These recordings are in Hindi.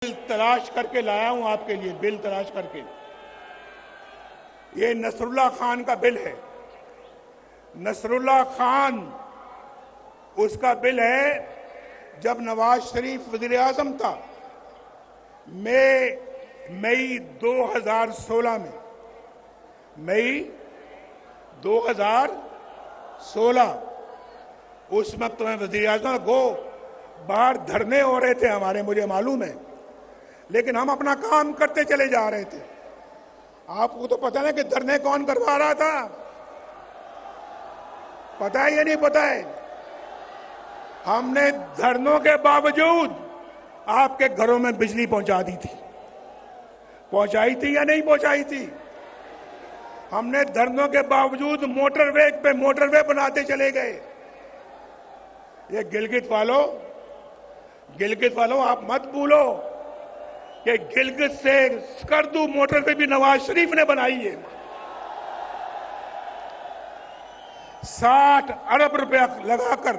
बिल तलाश करके लाया हूं आपके लिए, बिल तलाश करके। ये नसरुल्लाह खान का बिल है। नसरुल्लाह खान उसका बिल है जब नवाज शरीफ वजीर आजम था। मई 2016 में, मई 2016 उस वक्त में वजीर आजम को बाहर धरने हो रहे थे हमारे, मुझे मालूम है, लेकिन हम अपना काम करते चले जा रहे थे। आपको तो पता है कि धरने कौन करवा रहा था, पता है या नहीं पता है? हमने धरनों के बावजूद आपके घरों में बिजली पहुंचा दी थी। पहुंचाई थी या नहीं पहुंचाई थी? हमने धरनों के बावजूद मोटरवे पे मोटरवे बनाते चले गए। ये गिलगित वालों आप मत भूलो कि गिलगित से स्कर्दू मोटरवे भी नवाज शरीफ ने बनाई है। 60 अरब रुपया लगाकर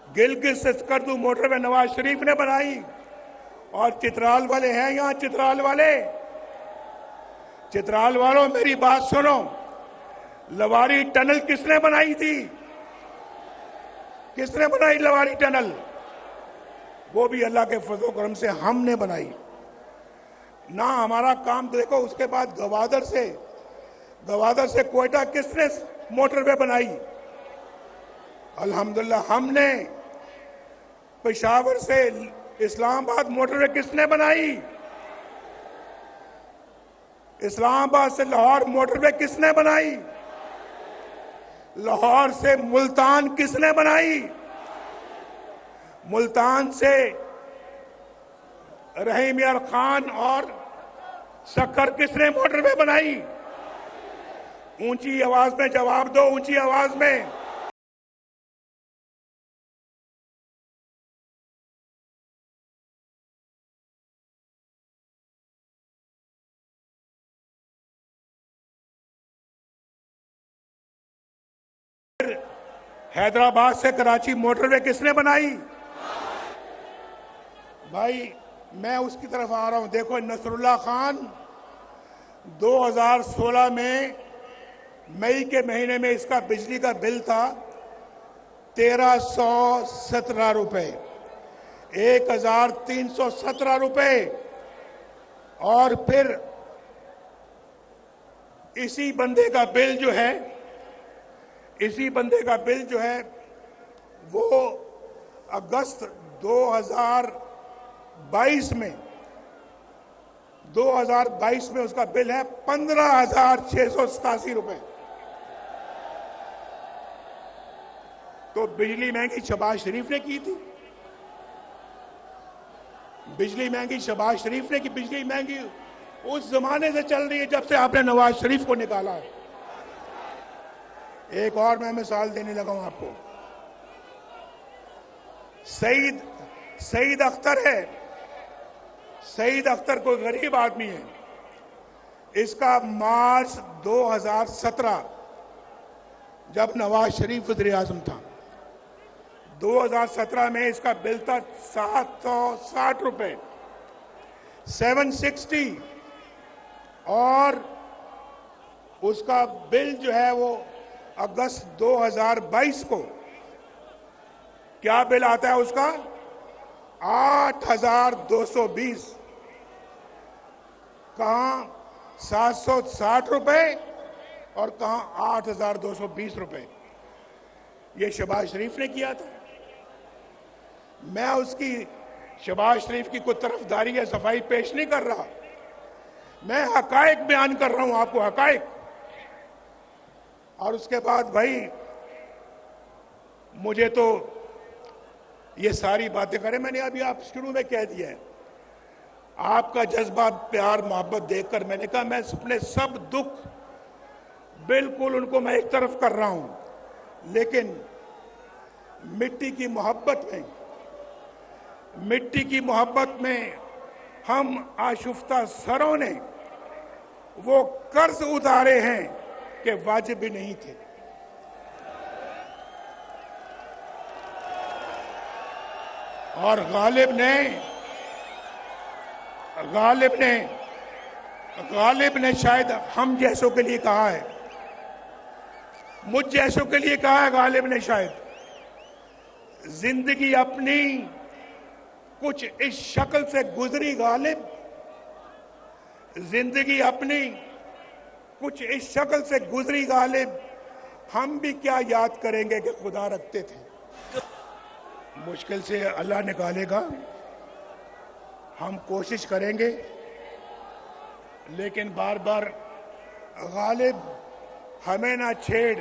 गिलगित से स्कर्दू मोटरवे नवाज शरीफ ने बनाई। और चित्राल वाले हैं यहां, चित्राल वालों मेरी बात सुनो। लवारी टनल किसने बनाई थी? किसने बनाई लवारी टनल? वो भी अल्लाह के फजल करम से हमने बनाई ना। हमारा काम देखो। उसके बाद गवादर से कोयटा किसने मोटरवे बनाई? अल्हम्दुलिल्लाह हमने। पेशावर से इस्लामाबाद मोटरवे किसने बनाई? इस्लामाबाद से लाहौर मोटरवे किसने बनाई? लाहौर से मुल्तान किसने बनाई? मुल्तान से रहीम यार खान और सक्कर किसने मोटरवे बनाई? ऊंची आवाज में जवाब दो, ऊंची आवाज में। हैदराबाद से कराची मोटरवे किसने बनाई? भाई मैं उसकी तरफ आ रहा हूं। देखो नसरुल्लाह खान 2016 में मई के महीने में इसका बिजली का बिल था 1317 रुपए, 1317 रुपए। और फिर इसी बंदे का बिल जो है वो अगस्त 2022 में उसका बिल है 15,687 रुपए। तो बिजली महंगी शहबाज शरीफ ने की थी। बिजली महंगी शहबाज शरीफ ने की। बिजली महंगी उस जमाने से चल रही है जब से आपने नवाज शरीफ को निकाला है। एक और मैं मिसाल देने लगा हूं आपको। सईद अख्तर है। सईद अख्तर कोई गरीब आदमी है। इसका मार्च 2017 जब नवाज शरीफ वज़ीर आज़म था, 2017 में इसका बिल था 760 रुपए, 760। और उसका बिल जो है वो अगस्त 2022 को क्या बिल आता है उसका? 8,220। कहां 760 रुपए और कहां 8,220 रुपए। ये शहबाज शरीफ ने किया था। मैं उसकी शहबाज शरीफ की कोई तरफदारी या सफाई पेश नहीं कर रहा। मैं हकायक बयान कर रहा हूं आपको, हकायक। और उसके बाद भाई मुझे तो ये सारी बातें करें, मैंने अभी आप शुरू में कह दिया है। आपका जज्बा, प्यार, मोहब्बत देखकर मैंने कहा मैं अपने सब दुख बिल्कुल उनको मैं एक तरफ कर रहा हूं, लेकिन मिट्टी की मोहब्बत में हम आशुफ्ता सरों ने वो कर्ज उतारे हैं कि वाजिब भी नहीं थे। और गालिब गालिब ने शायद हम जैसों के लिए कहा है, मुझ जैसों के लिए कहा है गालिब ने शायद, जिंदगी अपनी कुछ इस शक्ल से गुजरी गालिब, जिंदगी अपनी कुछ इस शक्ल से गुजरी गालिब, हम भी क्या याद करेंगे कि खुदा रखते थे। मुश्किल से अल्लाह निकालेगा, हम कोशिश करेंगे, लेकिन बार बार गालिब हमें ना छेड़।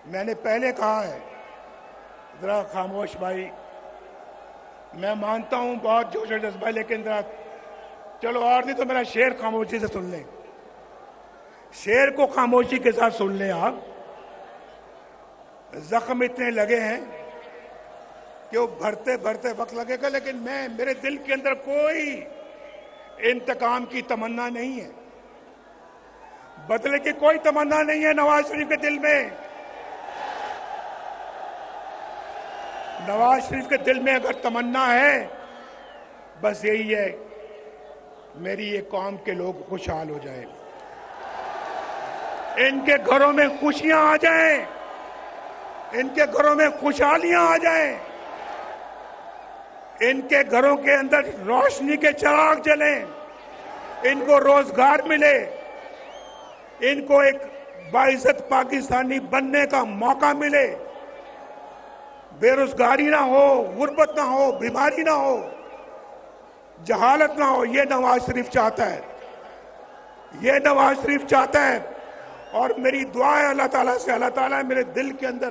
मैंने पहले कहा है, जरा खामोश भाई, मैं मानता हूं बहुत जोश और जज्बा, लेकिन जरा चलो और नहीं तो मेरा शेर खामोशी से सुन लें, शेर को खामोशी के साथ सुन लें आप। जख्म इतने लगे हैं कि वो भरते भरते वक्त लगेगा, लेकिन मेरे दिल के अंदर कोई इंतकाम की तमन्ना नहीं है, बदले की कोई तमन्ना नहीं है नवाज शरीफ के दिल में। नवाज शरीफ के दिल में अगर तमन्ना है, बस यही है, मेरी ये कौम के लोग खुशहाल हो जाए, इनके घरों में खुशियां आ जाएं, इनके घरों में खुशहालियां आ जाएं, इनके घरों के अंदर रोशनी के चिराग जलें, इनको रोजगार मिले, इनको एक बाइज्जत पाकिस्तानी बनने का मौका मिले, बेरोजगारी ना हो, गुर्बत ना हो, बीमारी ना हो, जहालत ना हो। ये नवाज शरीफ चाहता है, ये नवाज शरीफ चाहता है। और मेरी दुआ है अल्लाह ताला से, अल्लाह ताला मेरे दिल के अंदर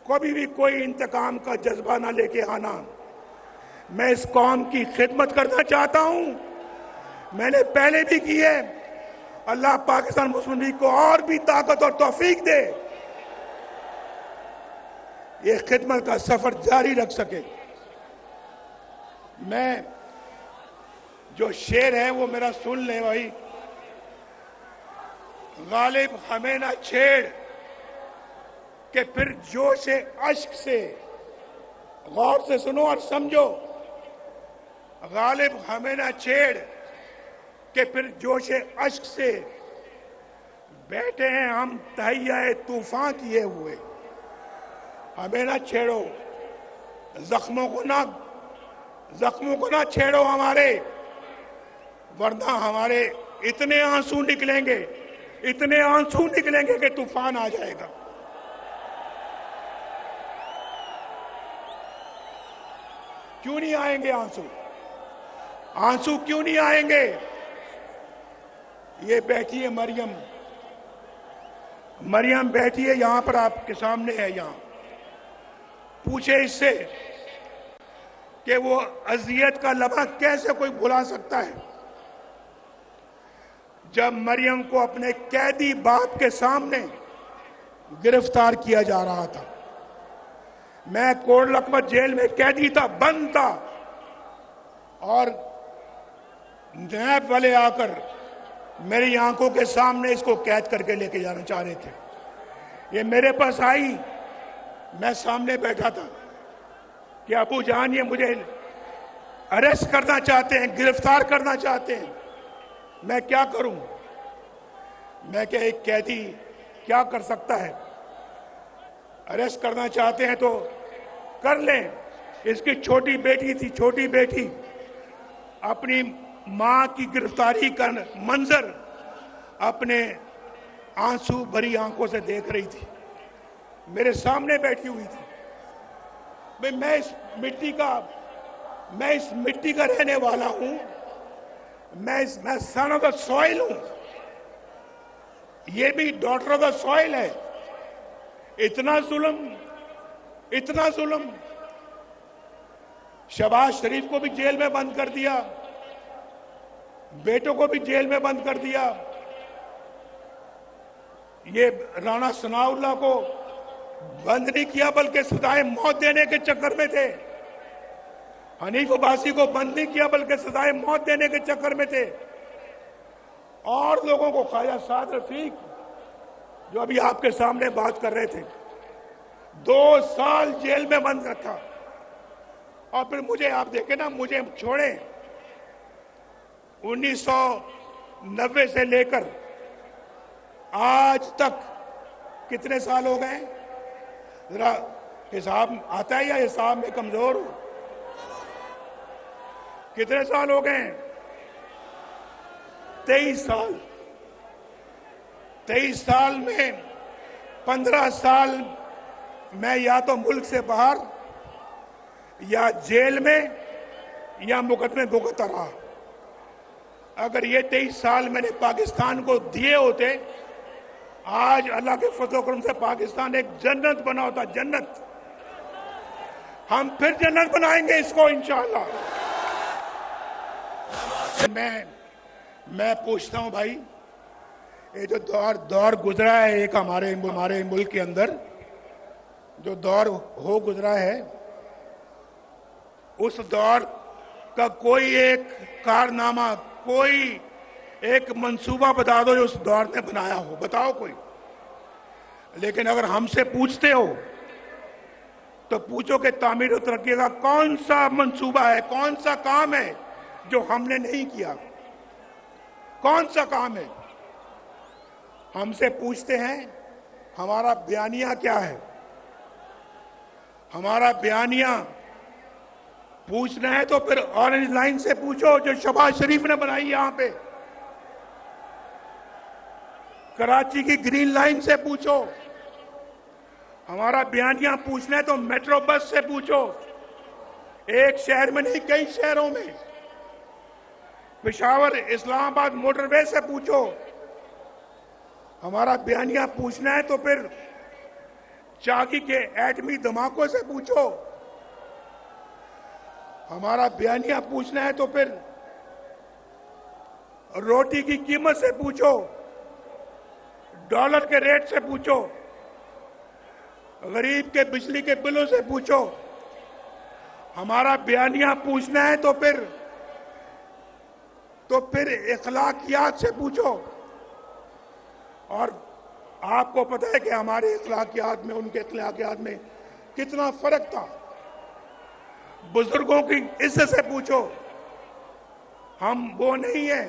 कभी भी कोई इंतकाम का जज्बा ना लेके आना। मैं इस कौम की खिदमत करना चाहता हूं, मैंने पहले भी की है। अल्लाह पाकिस्तान मुस्लिम लीग को और भी ताकत और तौफीक दे, ये खिदमत का सफर जारी रख सके। मैं जो शेर है वो मेरा सुन ले भाई। गालिब हमें ना छेड़ कि फिर जोश अश्क से, गौर से सुनो और समझो, गालिब हमें ना छेड़ कि फिर जोश अश्क से बैठे हैं हम तहैया तूफान किए हुए। हमें ना छेड़ो, जख्मों को ना छेड़ो हमारे, वरना हमारे इतने आंसू निकलेंगे, इतने आंसू निकलेंगे कि तूफान आ जाएगा। क्यों नहीं आएंगे आंसू? आंसू क्यों नहीं आएंगे? ये बैठी है मरियम बैठी है यहां पर, आपके सामने है। यहां पूछे इससे कि वो अजियत का लम्हा कैसे कोई भुला सकता है, जब मरियम को अपने कैदी बाप के सामने गिरफ्तार किया जा रहा था। मैं कोट लखपत जेल में कैदी था, बंद था, और नैब वाले आकर मेरी आंखों के सामने इसको कैद करके लेके जाना चाह रहे थे। ये मेरे पास आई, मैं सामने बैठा था कि अबू जान ये मुझे अरेस्ट करना चाहते हैं, गिरफ्तार करना चाहते हैं, मैं क्या करूं? मैं क्या, एक कैदी क्या कर सकता है? अरेस्ट करना चाहते हैं तो कर लें। इसकी छोटी बेटी थी, छोटी बेटी अपनी मां की गिरफ्तारी का मंजर अपने आंसू भरी आंखों से देख रही थी, मेरे सामने बैठी हुई थी। भाई मैं इस मिट्टी का रहने वाला हूं, मैं सन ऑफ द सॉइल हूं, ये भी डॉटर ऑफ द सॉइल है। इतना जुल्म। शहबाज शरीफ को भी जेल में बंद कर दिया, बेटों को भी जेल में बंद कर दिया। ये राणा सनाउल्लाह को बंद नहीं किया, बल्कि सजाए मौत देने के चक्कर में थे। हनीफ अब्बासी को बंद नहीं किया, बल्कि सजाए मौत देने के चक्कर में थे। और लोगों को, ख्वाजा साद रफीक जो अभी आपके सामने बात कर रहे थे, 2 साल जेल में बंद रखा। और फिर मुझे आप देखें ना, मुझे छोड़े 1990 से लेकर आज तक कितने साल हो गए? जरा हिसाब आता है या हिसाब में कमजोर हो? कितने साल हो गए? 23 साल। 23 साल में 15 साल मैं या तो मुल्क से बाहर या जेल में या मुकदमे भुगतता रहा। अगर ये 23 साल मैंने पाकिस्तान को दिए होते, आज अल्लाह के फजल करम से पाकिस्तान एक जन्नत बना होता। जन्नत। हम फिर जन्नत बनाएंगे इसको इंशाअल्लाह। मैं पूछता हूं भाई, ये जो दौर गुजरा है एक हमारे मुल्क के अंदर जो दौर हो गुजरा है, उस दौर का कोई एक कारनामा, कोई एक मंसूबा बता दो जो उस दौर ने बनाया हो, बताओ कोई। लेकिन अगर हमसे पूछते हो तो पूछो कि तामीर और तरक्की का कौन सा मंसूबा है, कौन सा काम है जो हमने नहीं किया? कौन सा काम है? हमसे पूछते हैं हमारा बयानिया क्या है। हमारा बयानिया पूछना है तो फिर ऑरेंज लाइन से पूछो जो शहबाज शरीफ ने बनाई यहां पे। कराची की ग्रीन लाइन से पूछो। हमारा बयानिया पूछना है तो मेट्रो बस से पूछो। एक शहर में नहीं, कई शहरों में। पेशावर इस्लामाबाद मोटरवे से पूछो। हमारा बयानिया पूछना है तो फिर चाकी के एटमी धमाकों से पूछो। हमारा बयानिया पूछना है तो फिर रोटी की कीमत से पूछो, डॉलर के रेट से पूछो, गरीब के बिजली के बिलों से पूछो। हमारा बयानिया पूछना है तो फिर इखलाकियात से पूछो। और आपको पता है कि हमारे इखलाकियात में उनके इखलाकियात में कितना फर्क था। बुजुर्गों की इज्जत से पूछो। हम वो नहीं है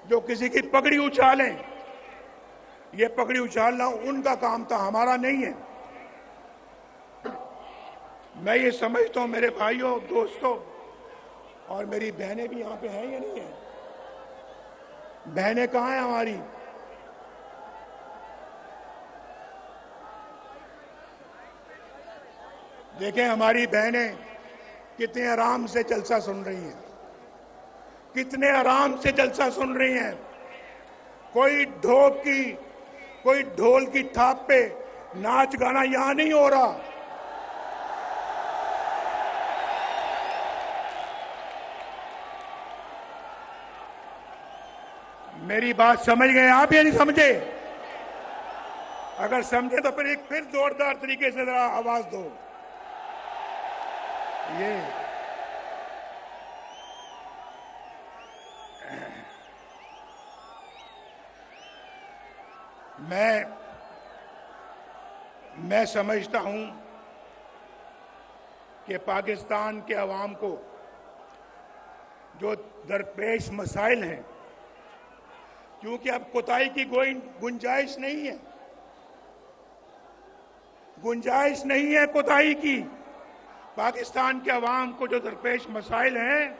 जो किसी की पगड़ी उछालें। ये पगड़ी उछालना उनका काम था, हमारा नहीं है। मैं ये समझता हूं मेरे भाइयों, दोस्तों, और मेरी बहनें भी यहां पे हैं या नहीं है? बहनें कहां हैं हमारी? देखें हमारी बहनें कितने आराम से जलसा सुन रही हैं, कितने आराम से जलसा सुन रही हैं। कोई ढोल की थाप पे नाच गाना यहां नहीं हो रहा। मेरी बात समझ गए आप या नहीं समझे? अगर समझे तो फिर जोरदार तरीके से जरा आवाज दो। ये मैं समझता हूं कि पाकिस्तान के अवाम को जो दरपेश मसाइल हैं, क्योंकि अब कोताही की कोई गुंजाइश नहीं है, गुंजाइश नहीं है कोताही की। पाकिस्तान के अवाम को जो दरपेश मसाइल हैं,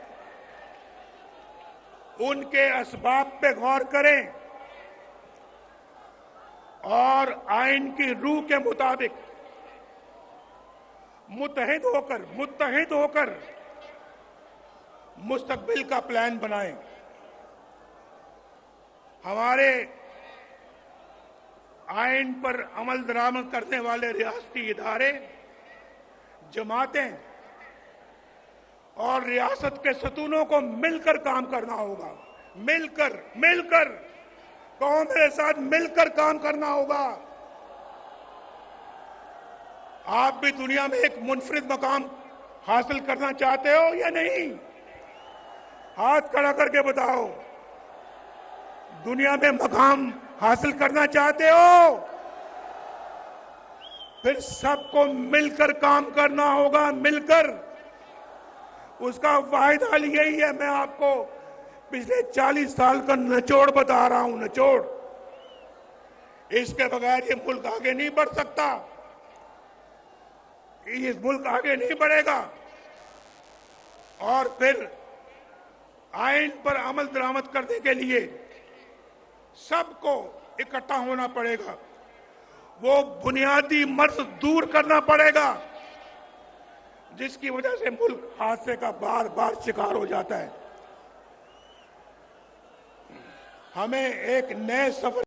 उनके असबाब पे गौर करें और आइन की रूह के मुताबिक मुत्तहिद होकर मुस्तकबिल का प्लान बनाएं। हमारे आइन पर अमल दरामद करने वाले रियासती इदारे, जमातें और रियासत के सतूनों को मिलकर काम करना होगा। मिलकर कौन मेरे साथ मिलकर काम करना होगा। आप भी दुनिया में एक मुनफरिद मकाम हासिल करना चाहते हो या नहीं? हाथ खड़ा करके बताओ। दुनिया में मकाम हासिल करना चाहते हो? फिर सबको मिलकर काम करना होगा। मिलकर उसका वाहिद हल यही है। मैं आपको पिछले 40 साल का निचोड़ बता रहा हूं, निचोड़। इसके बगैर ये मुल्क आगे नहीं बढ़ सकता, ये मुल्क आगे नहीं बढ़ेगा। और फिर आइन पर अमल दरामद करने के लिए सबको इकट्ठा होना पड़ेगा, वो बुनियादी मर्ज दूर करना पड़ेगा जिसकी वजह से मुल्क हादसे का बार बार शिकार हो जाता है। हमें एक नए सफर